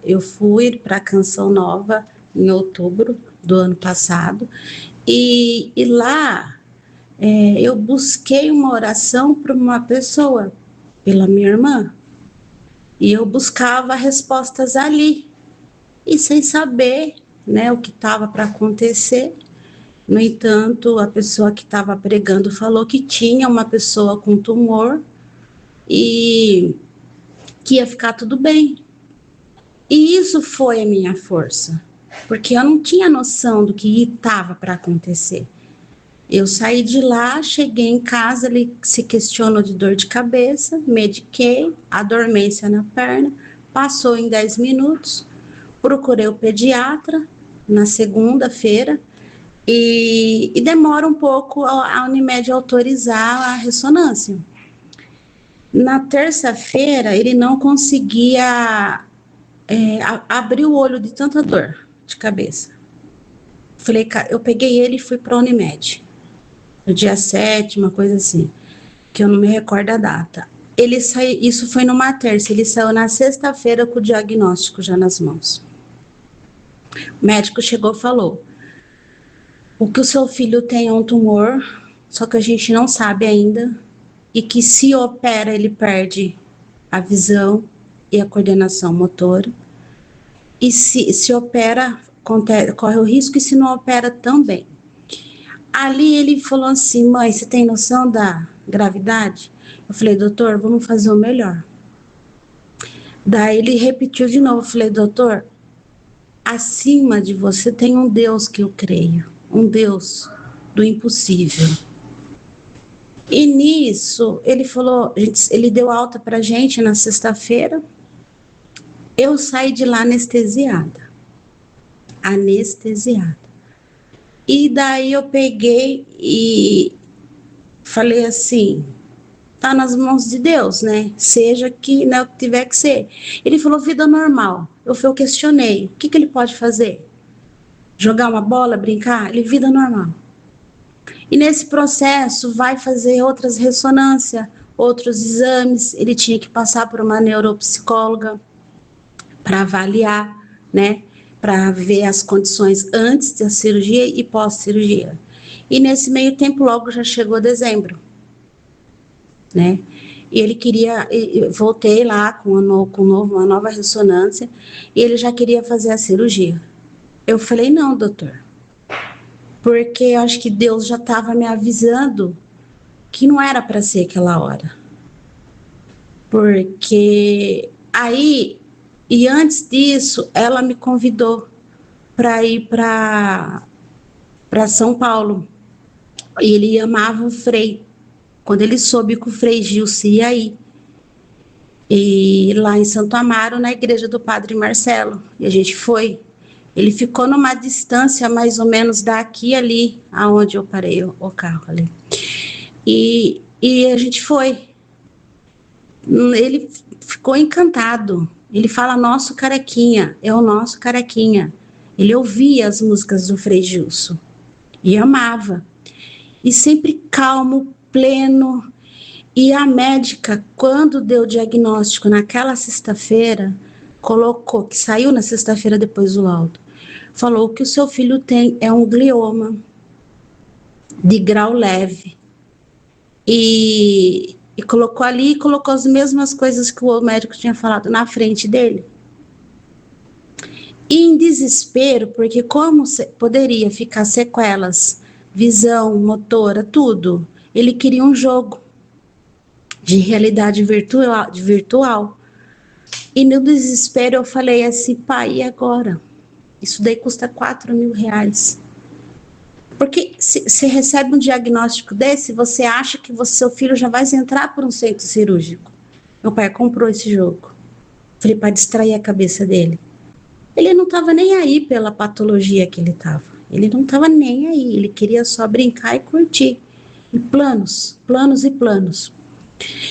Eu fui para Canção Nova em outubro do ano passado e lá eu busquei uma oração para uma pessoa, pela minha irmã, e eu buscava respostas ali e sem saber, né, o que estava para acontecer. No entanto, a pessoa que estava pregando falou que tinha uma pessoa com tumor e que ia ficar tudo bem. E isso foi a minha força, porque eu não tinha noção do que estava para acontecer. Eu saí de lá, cheguei em casa, ele se questionou de dor de cabeça, mediquei, a dormência na perna, passou em 10 minutos, procurei o pediatra na segunda-feira e demora um pouco a Unimed autorizar a ressonância. Na terça-feira, ele não conseguia abrir o olho de tanta dor de cabeça. Eu peguei ele e fui para a Unimed. No dia 7, uma coisa assim, que eu não me recordo a data. Ele saiu, isso foi numa terça, ele saiu na sexta-feira com o diagnóstico já nas mãos. O médico chegou e falou: o que o seu filho tem é um tumor, só que a gente não sabe ainda, e que se opera ele perde a visão e a coordenação motora, e se opera, corre o risco, e se não opera também. Ali ele falou assim: mãe, você tem noção da gravidade? Eu falei: doutor, vamos fazer o melhor. Daí ele repetiu de novo. Eu falei: doutor, acima de você tem um Deus que eu creio, um Deus do impossível. E nisso ele falou, ele deu alta pra gente na sexta-feira. Eu saí de lá anestesiada. E daí eu peguei e falei assim: tá nas mãos de Deus, né? Seja que, né, o que tiver que ser. Ele falou: vida normal. Eu questionei: o que ele pode fazer? Jogar uma bola, brincar? Ele: vida normal. E nesse processo vai fazer outras ressonâncias, outros exames. Ele tinha que passar por uma neuropsicóloga para avaliar, né? Para ver as condições antes da cirurgia e pós-cirurgia. E nesse meio tempo, logo já chegou dezembro, né? E ele queria, voltei lá com uma nova ressonância, e ele já queria fazer a cirurgia. Eu falei: não, doutor, porque eu acho que Deus já estava me avisando que não era para ser aquela hora. Porque aí, e antes disso, ela me convidou para ir para São Paulo. E ele amava o Frei. Quando ele soube que o Frei Gilson ia ir, e lá em Santo Amaro, na igreja do Padre Marcelo, e a gente foi. Ele ficou numa distância mais ou menos daqui ali, aonde eu parei o carro ali. E a gente foi. Ele ficou encantado. Ele fala: nosso carequinha, é o nosso carequinha. Ele ouvia as músicas do Frei Gilson e amava. E sempre calmo, pleno. E a médica, quando deu o diagnóstico naquela sexta-feira, colocou, que saiu na sexta-feira depois do laudo, falou que o seu filho tem um glioma de grau leve. E colocou ali, e colocou as mesmas coisas que o médico tinha falado na frente dele. E em desespero, porque como poderia ficar sequelas, visão, motora, tudo, ele queria um jogo de realidade virtual. E no desespero eu falei assim: pai, e agora? Isso daí custa R$4.000. Porque se recebe um diagnóstico desse, você acha que seu filho já vai entrar por um centro cirúrgico. Meu pai comprou esse jogo. Falei: para distrair a cabeça dele. Ele não estava nem aí pela patologia que ele estava. Ele não estava nem aí. Ele queria só brincar e curtir. E planos.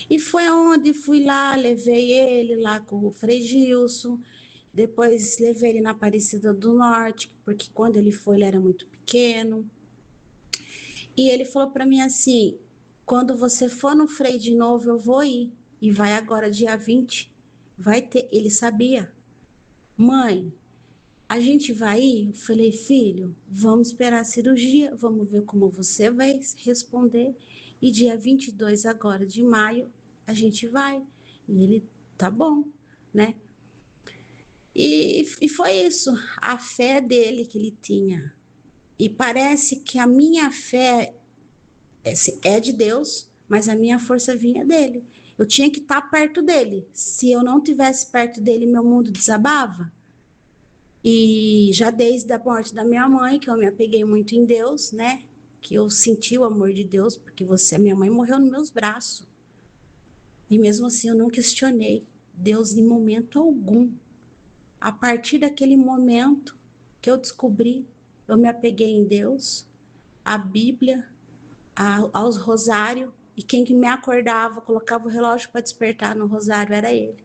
E foi onde fui lá, levei ele lá com o Frei Gilson. Depois levei ele na Aparecida do Norte, porque quando ele foi, ele era muito pequeno. E ele falou para mim assim: quando você for no Frei de novo, eu vou ir. E vai agora, dia 20. Vai ter. Ele sabia. mãe, a gente vai ir? Eu falei, filho, vamos esperar a cirurgia, vamos ver como você vai responder. E dia 22 agora de maio, a gente vai. E ele, tá bom, né? E foi isso, a fé dele que ele tinha. E parece que a minha fé é de Deus, mas a minha força vinha dele. Eu tinha que estar perto dele. Se eu não tivesse perto dele, meu mundo desabava. E já desde a morte da minha mãe, que eu me apeguei muito em Deus, né? Que eu senti o amor de Deus, porque minha mãe morreu nos meus braços. E mesmo assim eu não questionei Deus em momento algum. A partir daquele momento que eu descobri, eu me apeguei em Deus, a Bíblia, aos rosários, e quem que me acordava, colocava o relógio para despertar no rosário era ele.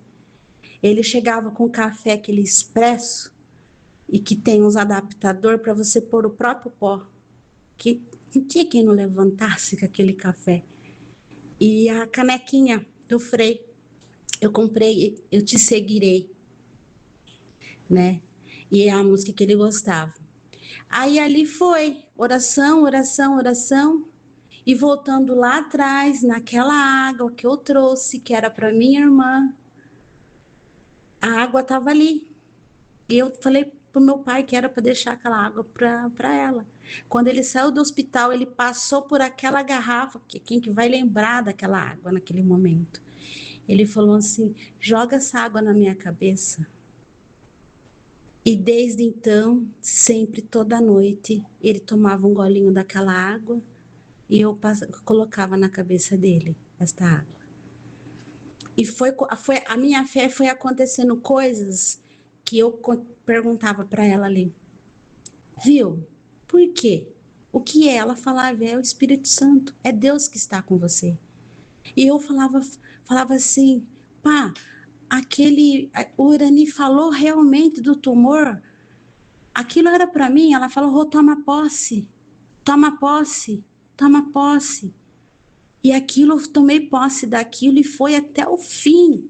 Ele chegava com café, aquele expresso, e que tem uns adaptador para você pôr o próprio pó, que não tinha quem não levantasse com aquele café. E a canequinha do Frei, eu comprei, eu te seguirei, né? E é a música que ele gostava. Aí ali foi, oração, oração, oração, e voltando lá atrás, naquela água que eu trouxe, que era para minha irmã, a água estava ali. E eu falei pro meu pai que era para deixar aquela água para ela. Quando ele saiu do hospital, ele passou por aquela garrafa, que quem que vai lembrar daquela água naquele momento? Ele falou assim: joga essa água na minha cabeça. E desde então, sempre, toda noite, ele tomava um golinho daquela água e eu colocava na cabeça dele esta água. E a minha fé foi acontecendo coisas que eu perguntava para ela ali, viu? Por quê? O que é? Ela falava, é o Espírito Santo, é Deus que está com você. E eu falava assim, pá, o Urani falou realmente do tumor, aquilo era para mim. Ela falou, oh, toma posse, toma posse, toma posse. E aquilo, eu tomei posse daquilo e foi até o fim.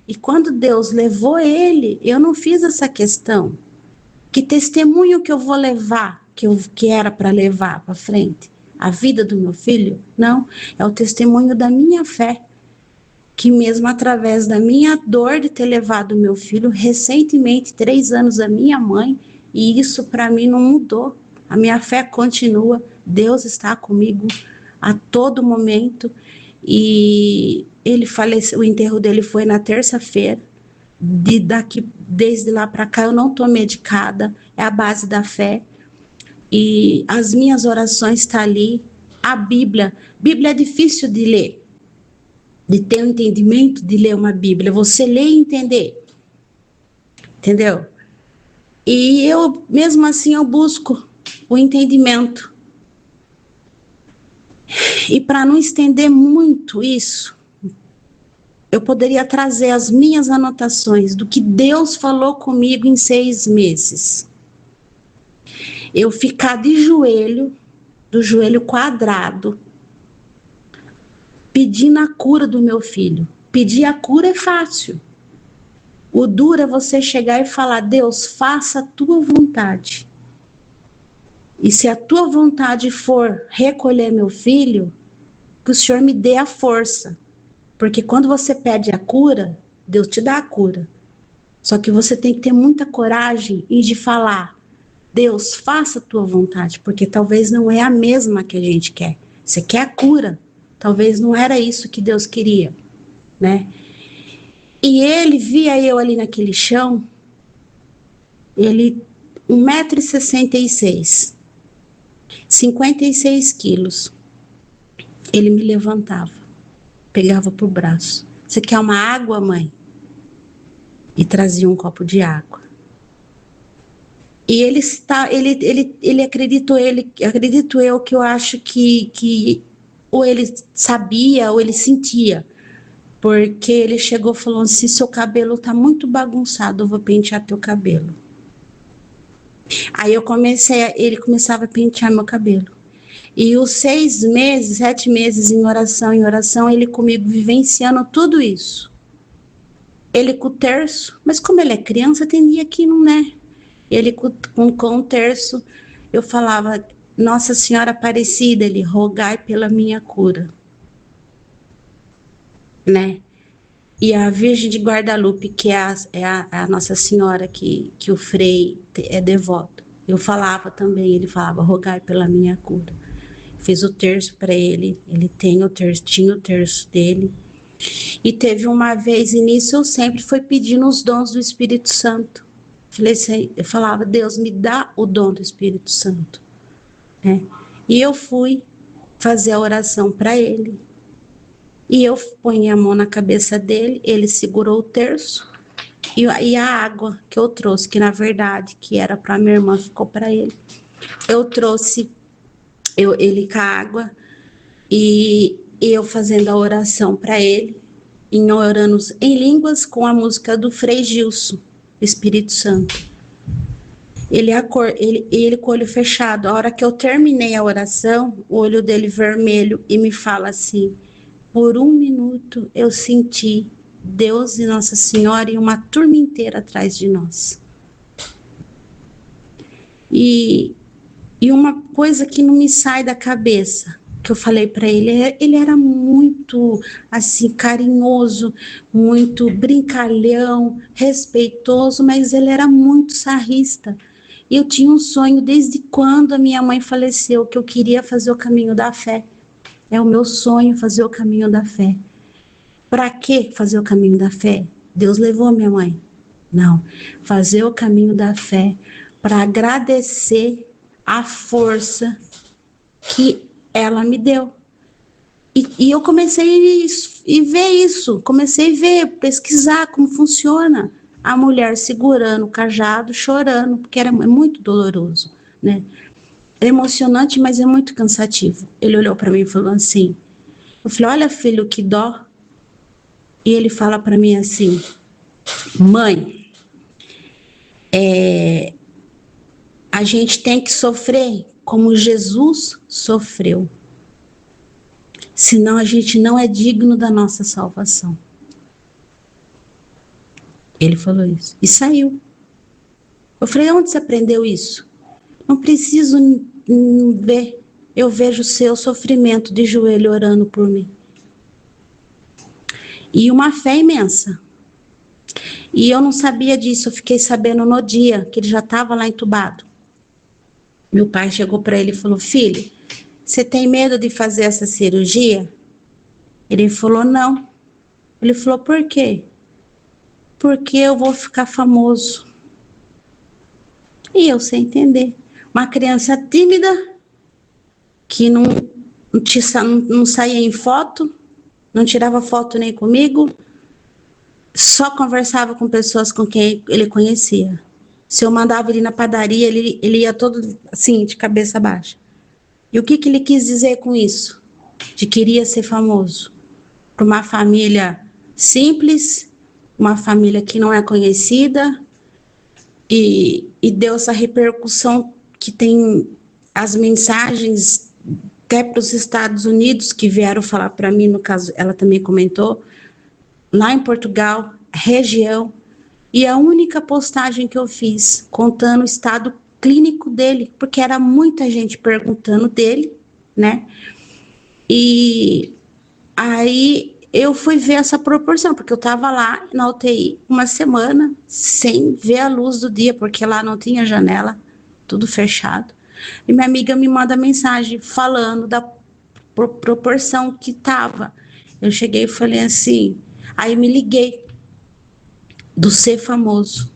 E quando Deus levou ele, eu não fiz essa questão. Que testemunho que eu vou levar, que era para levar para frente? A vida do meu filho? Não, é o testemunho da minha fé. Que mesmo através da minha dor de ter levado meu filho, recentemente, 3 anos, a minha mãe, e isso para mim não mudou. A minha fé continua, Deus está comigo a todo momento. E ele faleceu, o enterro dele foi na terça-feira. Desde lá para cá eu não estou medicada, é a base da fé. E as minhas orações estão ali. A Bíblia é difícil de ler, de ter um entendimento de ler uma Bíblia. Você lê e entender, entendeu? E eu, mesmo assim, eu busco o entendimento. E para não estender muito isso, eu poderia trazer as minhas anotações do que Deus falou comigo em 6 meses. Eu ficar de joelho, do joelho quadrado, pedindo a cura do meu filho. Pedir a cura é fácil. O duro é você chegar e falar, Deus, faça a tua vontade. E se a tua vontade for recolher meu filho, que o Senhor me dê a força. Porque quando você pede a cura, Deus te dá a cura. Só que você tem que ter muita coragem e de falar, Deus, faça a tua vontade, porque talvez não é a mesma que a gente quer. Você quer a cura, talvez não era isso que Deus queria, né? E ele via eu ali naquele chão, ele 1,66 m, 56 quilos. Ele me levantava, pegava pro braço. Você quer uma água, mãe? E trazia um copo de água. E ele acredito eu que eu acho que ou ele sabia ou ele sentia, porque ele chegou e falou assim, seu cabelo tá muito bagunçado, eu vou pentear teu cabelo. Aí ele começava a pentear meu cabelo. E os 6 meses, 7 meses em oração, ele comigo vivenciando tudo isso. Ele com o terço, mas como ele é criança, tem dia que não é. Ele com o terço, eu falava, Nossa Senhora Aparecida, ele, rogai pela minha cura, né? E a Virgem de Guadalupe, que é a Nossa Senhora que o Frei é devoto. Eu falava também, ele falava, rogai pela minha cura. Fiz o terço para ele, ele tem o terço, tinha o terço dele. E teve uma vez, e nisso eu sempre fui pedindo os dons do Espírito Santo. Eu falava, Deus, me dá o dom do Espírito Santo, né? E eu fui fazer a oração para ele. E eu ponho a mão na cabeça dele, ele segurou o terço, e a água que eu trouxe, que na verdade, que era para minha irmã, ficou para ele. Eu trouxe ele com a água, e eu fazendo a oração para ele, orando em línguas com a música do Frei Gilson, Espírito Santo. Ele com o olho fechado. A hora que eu terminei a oração, o olho dele vermelho e me fala assim, por um minuto eu senti Deus e Nossa Senhora e uma turma inteira atrás de nós. E uma coisa que não me sai da cabeça, que eu falei para ele era muito assim carinhoso, muito brincalhão, respeitoso, mas ele era muito sarrista. E eu tinha um sonho desde quando a minha mãe faleceu, que eu queria fazer o caminho da fé. É o meu sonho fazer o caminho da fé. Para que fazer o caminho da fé? Deus levou a minha mãe. Não, fazer o caminho da fé para agradecer a força que ela me deu. E eu comecei a ver isso, comecei a ver, pesquisar como funciona. A mulher segurando o cajado, chorando, porque é muito doloroso, né? É emocionante, mas é muito cansativo. Ele olhou para mim e falou assim, eu falei, olha filho, que dó. E ele fala para mim assim, mãe, a gente tem que sofrer como Jesus sofreu. Senão a gente não é digno da nossa salvação. Ele falou isso. E saiu. Eu falei, onde você aprendeu isso? Não preciso ver. Eu vejo o seu sofrimento de joelho orando por mim. E uma fé imensa. E eu não sabia disso, eu fiquei sabendo no dia que ele já estava lá entubado. Meu pai chegou para ele e falou, filho, você tem medo de fazer essa cirurgia? Ele falou, não. Ele falou, por quê? Porque eu vou ficar famoso. E eu sei entender. Uma criança tímida, que não saía em foto, não tirava foto nem comigo, só conversava com pessoas com quem ele conhecia. Se eu mandava ele na padaria, ele ia todo assim, de cabeça baixa. E o que ele quis dizer com isso? De que queria ser famoso. Para uma família simples, uma família que não é conhecida, e deu essa repercussão que tem as mensagens até para os Estados Unidos, que vieram falar para mim, no caso, ela também comentou, lá em Portugal, região, e a única postagem que eu fiz, contando o estado clínico dele, porque era muita gente perguntando dele, né? E aí eu fui ver essa proporção, porque eu estava lá na UTI uma semana, sem ver a luz do dia, porque lá não tinha janela, tudo fechado. E minha amiga me manda mensagem falando da proporção que estava. Eu cheguei e falei assim, aí me liguei do ser famoso.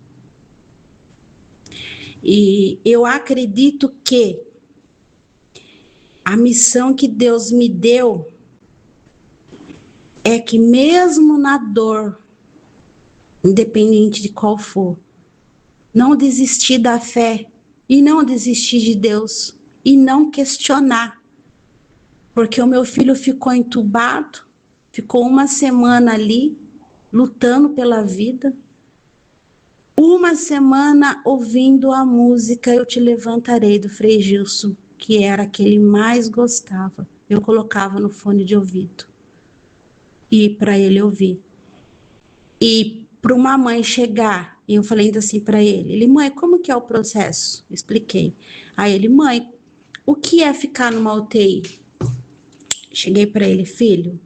E eu acredito que a missão que Deus me deu é que mesmo na dor, independente de qual for, não desistir da fé e não desistir de Deus e não questionar. Porque o meu filho ficou entubado, ficou uma semana ali, lutando pela vida, uma semana ouvindo a música Eu Te Levantarei, do Frei Gilson, que era a que ele mais gostava. Eu colocava no fone de ouvido e para ele ouvir. E para uma mãe chegar, e eu falei ainda assim para ele, mãe, como que é o processo? Expliquei. Aí ele, mãe, o que é ficar numa UTI? Cheguei para ele, filho,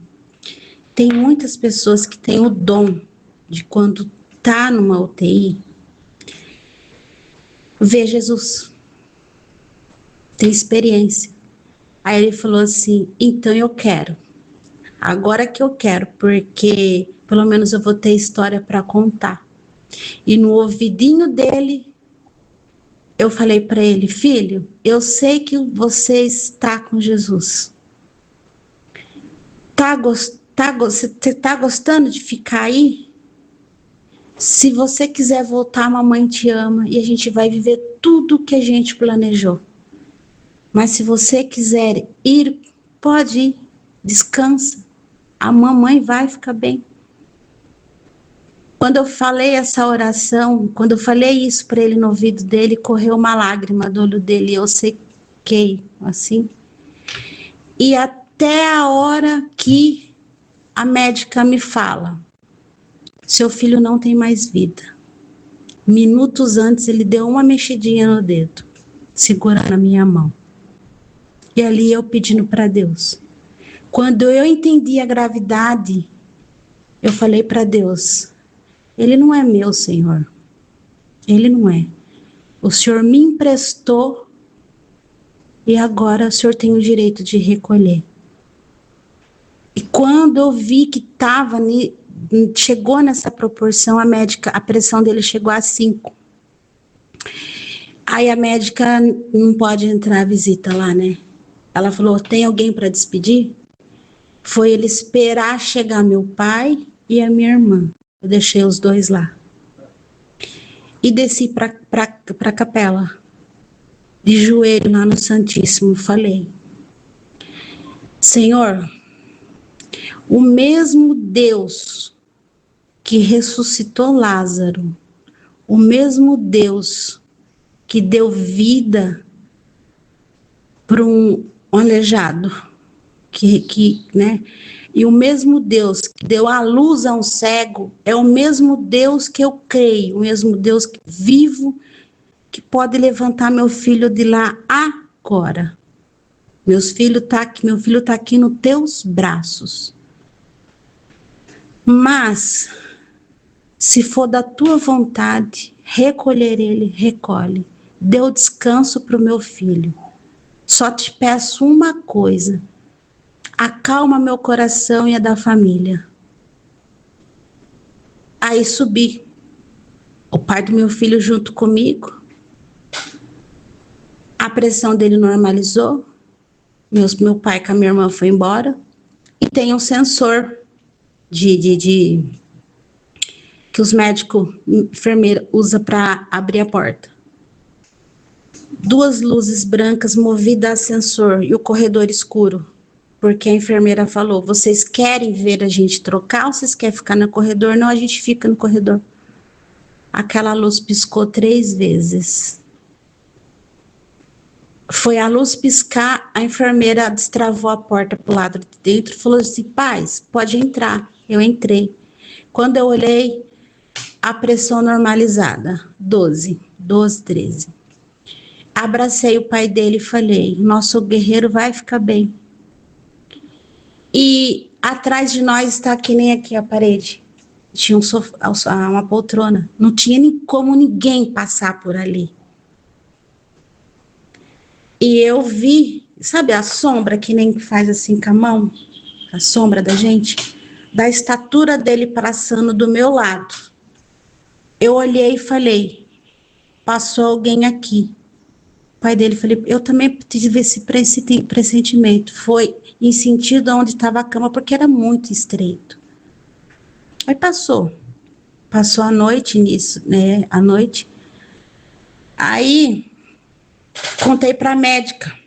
tem muitas pessoas que têm o dom de quando tá numa UTI, ver Jesus, ter experiência. Aí ele falou assim, então eu quero. Agora que eu quero, porque pelo menos eu vou ter história para contar. E no ouvidinho dele, eu falei para ele, filho, eu sei que você está com Jesus. Você tá gostando de ficar aí? Se você quiser voltar, a mamãe te ama e a gente vai viver tudo o que a gente planejou. Mas se você quiser ir, pode ir, descansa. A mamãe vai ficar bem. Quando eu falei essa oração, quando eu falei isso para ele no ouvido dele, correu uma lágrima do olho dele, eu sequei, assim. E até a hora que a médica me fala, seu filho não tem mais vida. Minutos antes ele deu uma mexidinha no dedo, segurando a minha mão. E ali eu pedindo para Deus. Quando eu entendi a gravidade, eu falei para Deus, ele não é meu, Senhor. Ele não é. O Senhor me emprestou e agora o Senhor tem o direito de recolher. E quando eu vi que chegou nessa proporção, a médica, a pressão dele chegou a 5. Aí a médica não pode entrar à visita lá, né? Ela falou, tem alguém para despedir? Foi ele esperar chegar meu pai e a minha irmã. Eu deixei os dois lá. E desci para a capela. De joelho lá no Santíssimo, falei, Senhor, o mesmo Deus que ressuscitou Lázaro, o mesmo Deus que deu vida para um aleijado, né? E o mesmo Deus que deu a luz a um cego, é o mesmo Deus que eu creio, o mesmo Deus que vivo, que pode levantar meu filho de lá agora. Meu filho tá aqui nos teus braços. Mas, se for da tua vontade, recolher ele, recolhe. Dê o descanso para o meu filho. Só te peço uma coisa. Acalma meu coração e a da família. Aí subi. O pai do meu filho junto comigo. A pressão dele normalizou. Meu pai com a minha irmã foi embora. E tem um sensor que os médicos, enfermeira, usa para abrir a porta. 2 luzes brancas movidas a sensor e o corredor escuro. Porque a enfermeira falou, vocês querem ver a gente trocar ou vocês querem ficar no corredor? Não, a gente fica no corredor. Aquela luz piscou 3 vezes. Foi a luz piscar, a enfermeira destravou a porta pro lado de dentro e falou assim, paz, pode entrar. Eu entrei. Quando eu olhei, a pressão normalizada, 12, 13. Abracei o pai dele e falei, nosso guerreiro vai ficar bem. E atrás de nós está que nem aqui a parede. Tinha uma poltrona. Não tinha nem como ninguém passar por ali. E eu vi, sabe a sombra que nem faz assim com a mão? A sombra da gente? Da estatura dele passando do meu lado. Eu olhei e falei, passou alguém aqui. O pai dele, falei, eu também tive esse pressentimento. Foi em sentido onde estava a cama, porque era muito estreito. Aí passou a noite nisso, né, a noite. Aí, contei para a médica,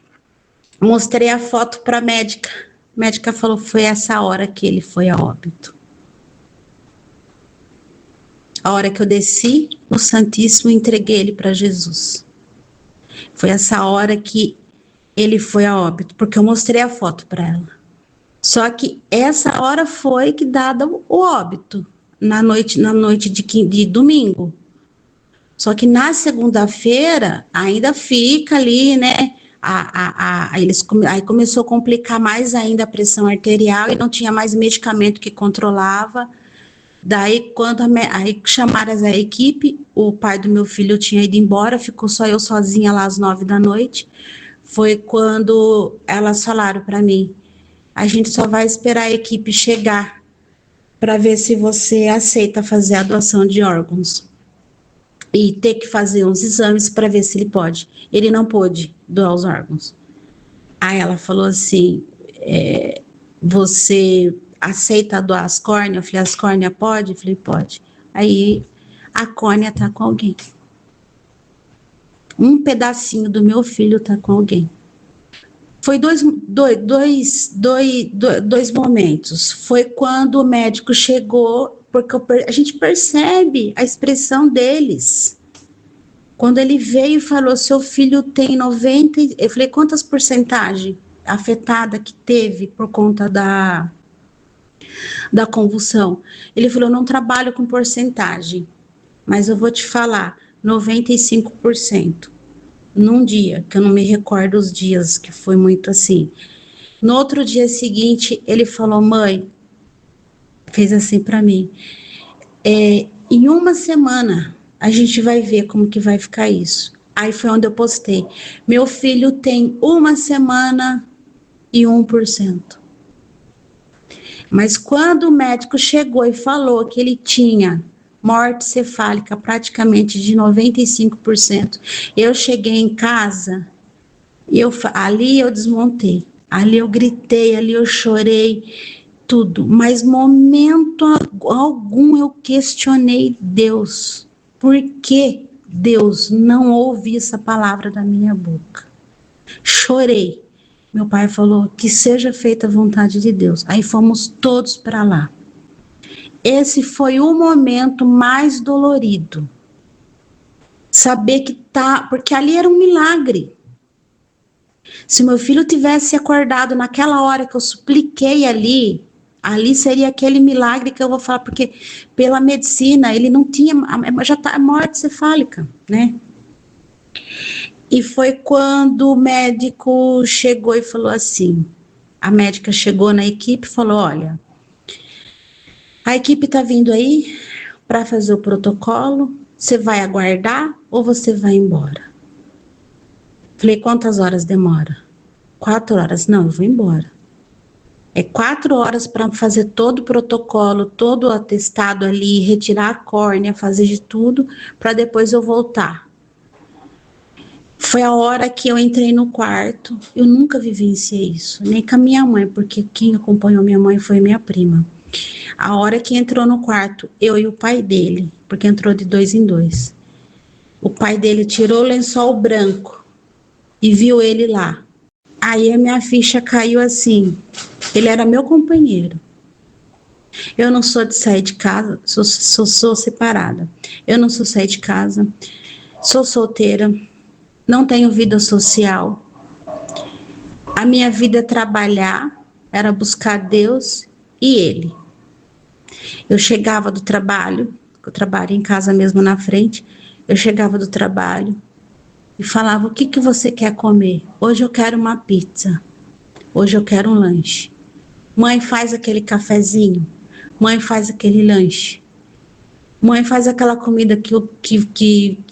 mostrei a foto para a médica. A médica falou, foi essa hora que ele foi a óbito. A hora que eu desci no Santíssimo, entreguei ele para Jesus. Foi essa hora que ele foi a óbito, porque eu mostrei a foto para ela. Só que essa hora foi que dada o óbito. na noite de domingo. Só que na segunda-feira ainda fica ali, né? Aí começou a complicar mais ainda a pressão arterial e não tinha mais medicamento que controlava. Daí, aí chamaram a equipe, o pai do meu filho tinha ido embora, ficou só eu sozinha lá às 9 da noite. Foi quando elas falaram para mim: a gente só vai esperar a equipe chegar para ver se você aceita fazer a doação de órgãos. E ter que fazer uns exames para ver se ele pode. Ele não pôde doar os órgãos. Aí ela falou assim: você aceita doar as córneas? Eu falei: as córneas pode? Eu falei: pode. Aí a córnea tá com alguém. Um pedacinho do meu filho tá com alguém. Foi dois momentos. Foi quando o médico chegou, porque a gente percebe a expressão deles. Quando ele veio e falou: seu filho tem 90, eu falei: quantas porcentagem afetada que teve por conta da convulsão? Ele falou: eu não trabalho com porcentagem, mas eu vou te falar, 95%. Num dia, que eu não me recordo os dias, que foi muito assim. No outro dia seguinte, ele falou: mãe, fez assim para mim, em uma semana a gente vai ver como que vai ficar isso. Aí foi onde eu postei: meu filho tem uma semana e 1%. Mas quando o médico chegou e falou que ele tinha morte cefálica praticamente de 95%, eu cheguei em casa e ali eu desmontei, ali eu gritei, ali eu chorei, tudo, mas momento algum eu questionei Deus. Por que Deus não ouve essa palavra da minha boca? Chorei. Meu pai falou: que seja feita a vontade de Deus. Aí fomos todos para lá. Esse foi o momento mais dolorido. Saber que porque ali era um milagre. Se meu filho tivesse acordado naquela hora que eu supliquei ali seria aquele milagre que eu vou falar, porque pela medicina ele não tinha, já tá morte cefálica, né? E foi quando o médico chegou e falou assim, a médica chegou na equipe e falou: olha, a equipe tá vindo aí para fazer o protocolo, você vai aguardar ou você vai embora? Falei: quantas horas demora? 4 horas. Não, eu vou embora. 4 horas para fazer todo o protocolo, todo o atestado ali, retirar a córnea, fazer de tudo, para depois eu voltar. Foi a hora que eu entrei no quarto. Eu nunca vivenciei isso, nem com a minha mãe, porque quem acompanhou minha mãe foi minha prima. A hora que entrou no quarto, eu e o pai dele, porque entrou de 2 em 2. O pai dele tirou o lençol branco e viu ele lá. Aí a minha ficha caiu assim. Ele era meu companheiro. Eu não sou de sair de casa, sou separada. Eu não sou sair de casa, sou solteira, não tenho vida social. A minha vida é trabalhar, era buscar Deus e Ele. Eu chegava do trabalho, eu trabalho em casa mesmo na frente, eu chegava do trabalho e falava: o que você quer comer? Hoje eu quero uma pizza, hoje eu quero um lanche. Mãe, faz aquele cafezinho, mãe, faz aquele lanche, mãe, faz aquela comida que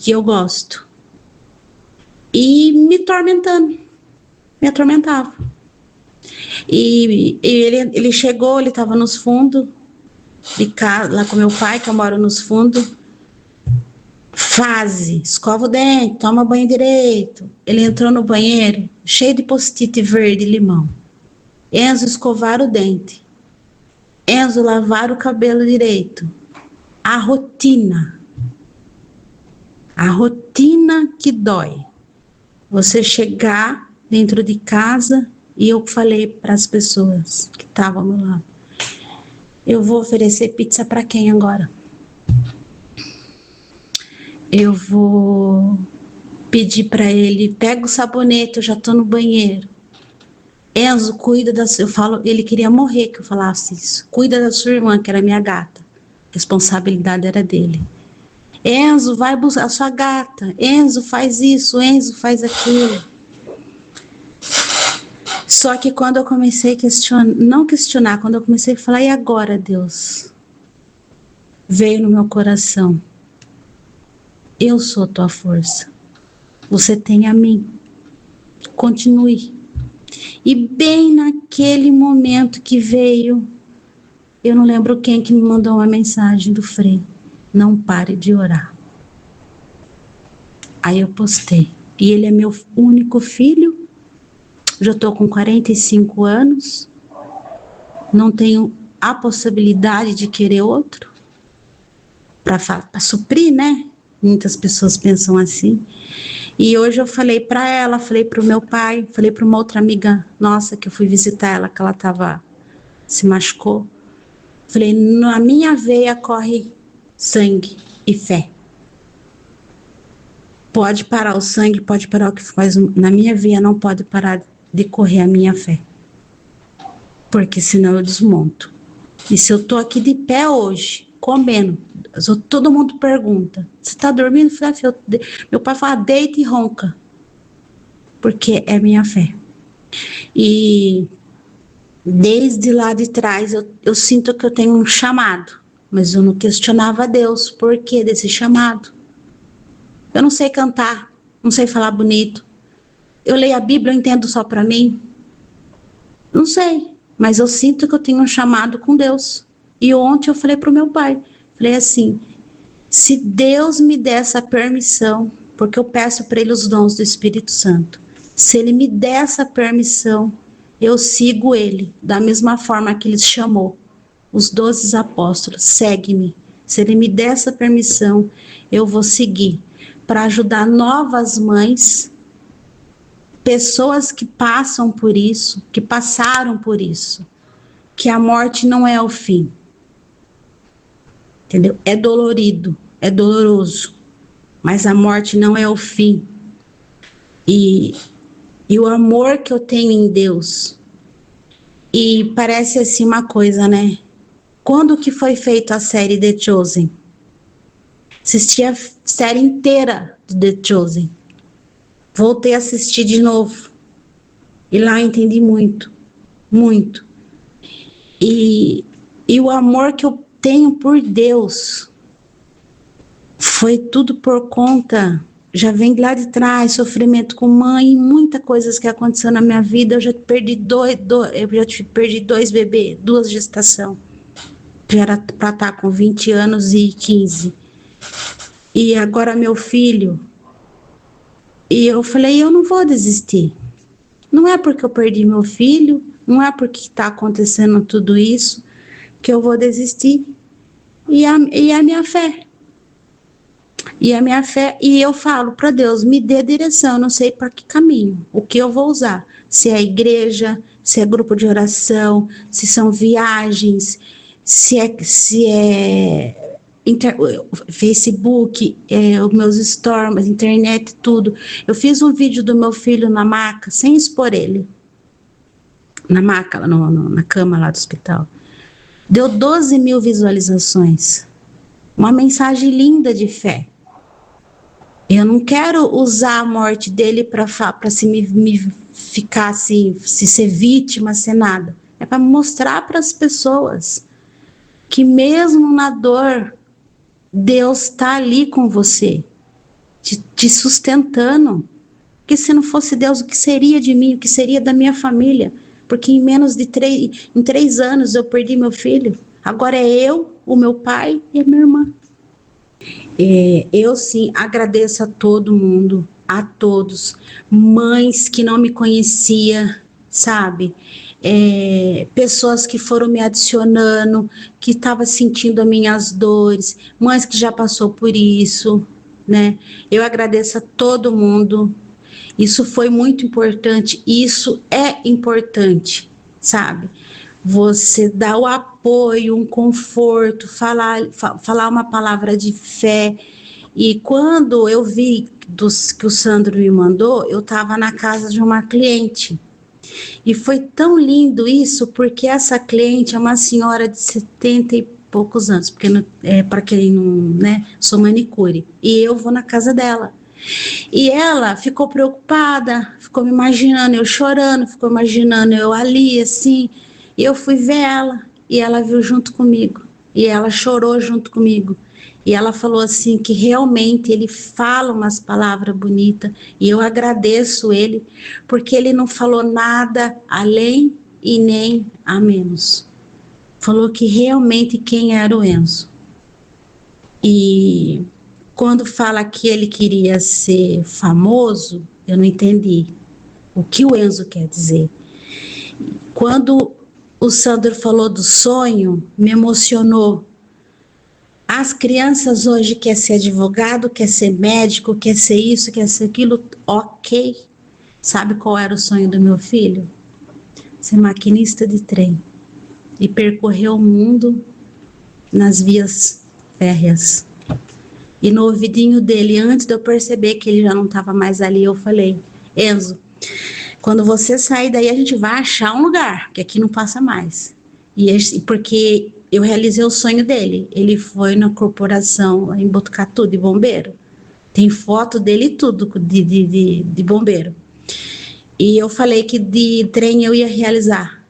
eu gosto. E me atormentava. E ele chegou, ele estava nos fundos de casa, lá com meu pai, que eu moro nos fundos. Escova o dente, toma banho direito. Ele entrou no banheiro, cheio de post-it verde e limão. Enzo, escovar o dente. Enzo, lavar o cabelo direito. A rotina que dói. Você chegar dentro de casa, e eu falei para as pessoas que estavam ao meu lado: eu vou oferecer pizza para quem agora? Eu vou pedir para ele: pega o sabonete, eu já tô no banheiro. Enzo, cuida da sua... Eu falo, ele queria morrer que eu falasse isso. Cuida da sua irmã, que era minha gata. responsabilidade era dele. Enzo, vai buscar a sua gata. Enzo, faz isso. Enzo, faz aquilo. Só que quando eu comecei a questionar, quando eu comecei a falar, e agora, Deus? Veio no meu coração. Eu sou a tua força. Você tem a mim. Continue. E bem naquele momento que veio, eu não lembro quem que me mandou uma mensagem do Frei. Não pare de orar. Aí eu postei. E ele é meu único filho. Já estou com 45 anos. Não tenho a possibilidade de querer outro. Para suprir, né? Muitas pessoas pensam assim. E hoje eu falei para ela, falei para o meu pai, falei para uma outra amiga nossa que eu fui visitar ela, que ela se machucou. Falei, na minha veia corre sangue e fé. Pode parar o sangue, pode parar o que faz. Na minha veia não pode parar de correr a minha fé. Porque senão eu desmonto. E se eu tô aqui de pé hoje, comendo, todo mundo pergunta, você tá dormindo? Meu pai fala, deita e ronca. Porque é minha fé. E desde lá de trás eu sinto que eu tenho um chamado. Mas eu não questionava Deus por que desse chamado. Eu não sei cantar, não sei falar bonito. Eu leio a Bíblia, eu entendo só para mim. Não sei, mas eu sinto que eu tenho um chamado com Deus. E ontem eu falei para o meu pai, falei assim, se Deus me der essa permissão, porque eu peço para ele os dons do Espírito Santo, se ele me der essa permissão, eu sigo ele, da mesma forma que ele chamou os 12 apóstolos, segue-me. Se ele me der essa permissão, eu vou seguir, para ajudar novas mães, pessoas que passam por isso, que passaram por isso, que a morte não é o fim. Entendeu? É dolorido, é doloroso, mas a morte não é o fim. E o amor que eu tenho em Deus, e parece assim uma coisa, né? Quando que foi feita a série The Chosen? Assisti a série inteira do The Chosen. Voltei a assistir de novo. E lá eu entendi muito, muito. E o amor que eu tenho por Deus foi tudo por conta, já vem lá de trás, sofrimento com mãe, muitas coisas que aconteceram na minha vida. Eu já perdi dois bebês, 2 gestações. Já era para estar com 20 anos e 15. E agora meu filho. E eu falei, eu não vou desistir. Não é porque eu perdi meu filho, não é porque está acontecendo tudo isso, que eu vou desistir. E a minha fé. E a minha fé, e eu falo para Deus, me dê direção, eu não sei para que caminho, o que eu vou usar. Se é igreja, se é grupo de oração, se são viagens, se é Facebook, os meus stories, internet, tudo. Eu fiz um vídeo do meu filho na maca, sem expor ele. Na maca, na cama lá do hospital. Deu 12 mil visualizações. Uma mensagem linda de fé. Eu não quero usar a morte dele para me ficar assim, se ser vítima, ser nada. É para mostrar para as pessoas que mesmo na dor, Deus está ali com você, te sustentando. Porque se não fosse Deus, o que seria de mim? O que seria da minha família? Porque em menos de 3 anos eu perdi meu filho. Agora é eu, o meu pai e a minha irmã. Eu sim agradeço a todo mundo, a todos, mães que não me conhecia, sabe? Pessoas que foram me adicionando, que estavam sentindo as minhas dores, mães que já passou por isso, né? Eu agradeço a todo mundo. Isso foi muito importante, isso é importante, sabe? Você dá o apoio, um conforto, falar uma palavra de fé. E quando eu vi que o Sandro me mandou, eu estava na casa de uma cliente. E foi tão lindo isso, porque essa cliente é uma senhora de 70 e poucos anos, porque para quem não, né, sou manicure, e eu vou na casa dela. E ela ficou preocupada, ficou me imaginando eu chorando, ficou imaginando eu ali, assim, e eu fui ver ela, e ela viu junto comigo, e ela chorou junto comigo, e ela falou assim que realmente ele fala umas palavras bonitas, e eu agradeço ele, porque ele não falou nada além e nem a menos. Falou que realmente quem era o Enzo. E quando fala que ele queria ser famoso, eu não entendi o que o Enzo quer dizer. Quando o Sandro falou do sonho, me emocionou. As crianças hoje querem ser advogado, quer ser médico, quer ser isso, quer ser aquilo, ok. Sabe qual era o sonho do meu filho? Ser maquinista de trem e percorrer o mundo nas vias férreas. E no ouvidinho dele, antes de eu perceber que ele já não estava mais ali, eu falei: Enzo, quando você sair daí, a gente vai achar um lugar, que aqui não passa mais. Porque eu realizei o sonho dele. Ele foi na corporação em Botucatu de bombeiro. Tem foto dele e tudo de bombeiro. E eu falei que de trem eu ia realizar.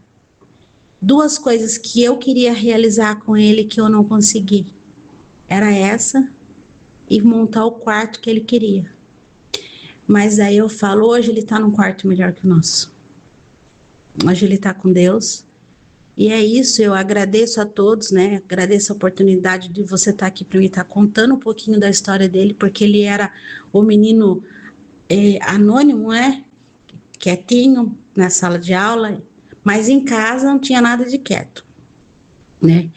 Duas coisas que eu queria realizar com ele que eu não consegui. Era essa e montar o quarto que ele queria. Mas aí eu falo, hoje ele está num quarto melhor que o nosso. Hoje ele está com Deus. E é isso, eu agradeço a todos, né? Agradeço a oportunidade de você estar aqui para mim, estar contando um pouquinho da história dele, porque ele era o menino anônimo, né? Quietinho na sala de aula, mas em casa não tinha nada de quieto, né?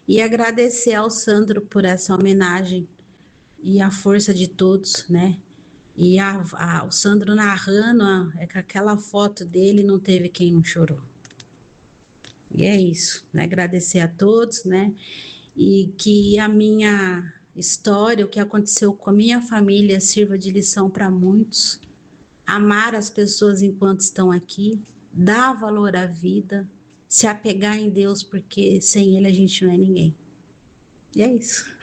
E agradecer ao Sandro por essa homenagem e a força de todos, né? E o Sandro narrando, com aquela foto dele, não teve quem não chorou. E é isso, né? Agradecer a todos, né? E que a minha história, o que aconteceu com a minha família, sirva de lição para muitos. Amar as pessoas enquanto estão aqui, dar valor à vida, se apegar em Deus, porque sem Ele a gente não é ninguém. E é isso.